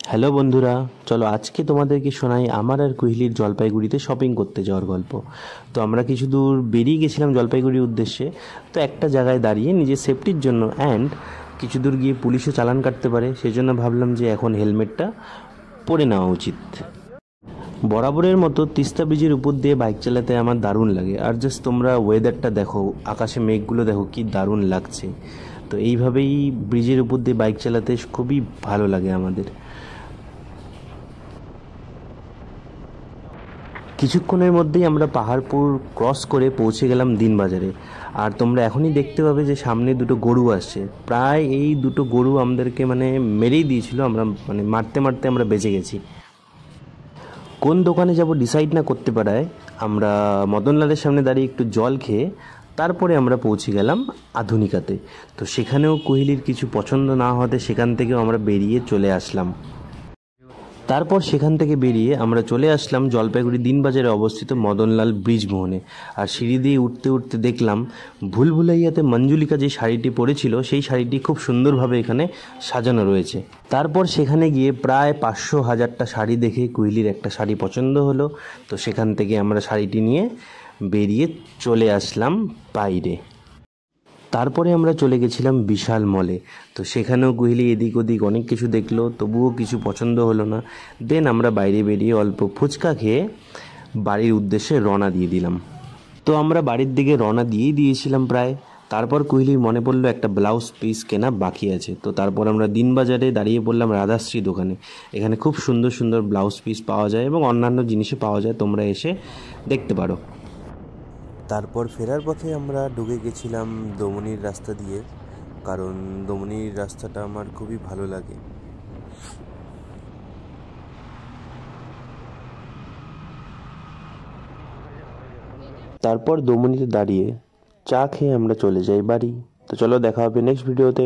Hello বন্ধুরা, চলো আজকে তোমাদেরকে শোনাই আমার আর কুহিলির জলপাইগুড়িতে শপিং করতে যাওয়ার গল্প। তো আমরা কিছু দূর বেরিয়ে গেছিলাম জলপাইগুড়ির উদ্দেশ্যে। তো একটা জায়গায় দাঁড়িয়ে নিজের সেফটির জন্য অ্যান্ড কিছু দূর গিয়ে পুলিশও চালান কাটতে পারে, সেজন্য ভাবলাম যে এখন হেলমেটটা পরে নেওয়া উচিত। বরাবরের মতো তিস্তা ব্রিজের উপর দিয়ে বাইক চালাতে আমার দারুণ লাগে। আর জাস্ট তোমরা ওয়েদারটা দেখো, আকাশে মেঘগুলো দেখো, কি দারুণ লাগছে। তো এইভাবেই ব্রিজের উপর দিয়ে বাইক চালাতে খুবই ভালো লাগে আমাদের। কিছুক্ষণের মধ্যেই আমরা পাহাড়পুর ক্রস করে পৌঁছে গেলাম দিনবাজারে। আর তোমরা এখনই দেখতে পাবে যে সামনে দুটো গরু আসছে। প্রায় এই দুটো গরু আমাদেরকে মেরেই দিয়েছিল, আমরা মারতে মারতে আমরা বেঁচে গেছি। কোন দোকানে যাব ডিসাইড না করতে পারায় আমরা মদনলালের সামনে দাঁড়িয়ে একটু জল খেয়ে তারপরে আমরা পৌঁছে গেলাম আধুনিকাতে। তো সেখানেও কোহলির কিছু পছন্দ না হতে সেখান থেকেও আমরা বেরিয়ে চলে আসলাম। তারপর সেখান থেকে বেরিয়ে আমরা চলে আসলাম জলপাইগুড়ি দিনবাজারে অবস্থিত মদনলাল ব্রিজ মোহনে। আর সিঁড়ি দিয়ে উঠতে উঠতে দেখলাম ভুলভুলাইয়াতে মঞ্জুলিকা যে শাড়িটি পরেছিল সেই শাড়িটি খুব সুন্দরভাবে এখানে সাজানো রয়েছে। তারপর সেখানে গিয়ে প্রায় 500-1000টা শাড়ি দেখে কুইলির একটা শাড়ি পছন্দ হলো। তো সেখান থেকে আমরা শাড়িটি নিয়ে বেরিয়ে চলে আসলাম বাইরে। তারপরে আমরা চলে গেছিলাম বিশাল মলে। তো সেখানেও কুহিলি এদিক ওদিক অনেক কিছু দেখলো, তবুও কিছু পছন্দ হলো না। দেন আমরা বাইরে বেরিয়ে অল্প ফুচকা খেয়ে বাড়ির উদ্দেশ্যে রওনা দিয়ে দিলাম। তো আমরা বাড়ির দিকে রওনা দিয়েছিলাম প্রায়। তারপর কুহিলির মনে পড়লো একটা ব্লাউজ পিস কেনা বাকি আছে। তো তারপর আমরা দিনবাজারে দাঁড়িয়ে পড়লাম রাধাশ্রী দোকানে। এখানে খুব সুন্দর সুন্দর ব্লাউজ পিস পাওয়া যায় এবং অন্যান্য জিনিসও পাওয়া যায়, তোমরা এসে দেখতে পারো। তারপর ফেরার পথে আমরা ঢুকে গেছিলাম দমনির রাস্তা দিয়ে, কারণ দমনির রাস্তাটা আমার খুবই ভালো লাগে। তারপর দমনিতে দাঁড়িয়ে চা খেয়ে আমরা চলে যাই বাড়ি। তো চলো দেখা হবে নেক্সট ভিডিওতে।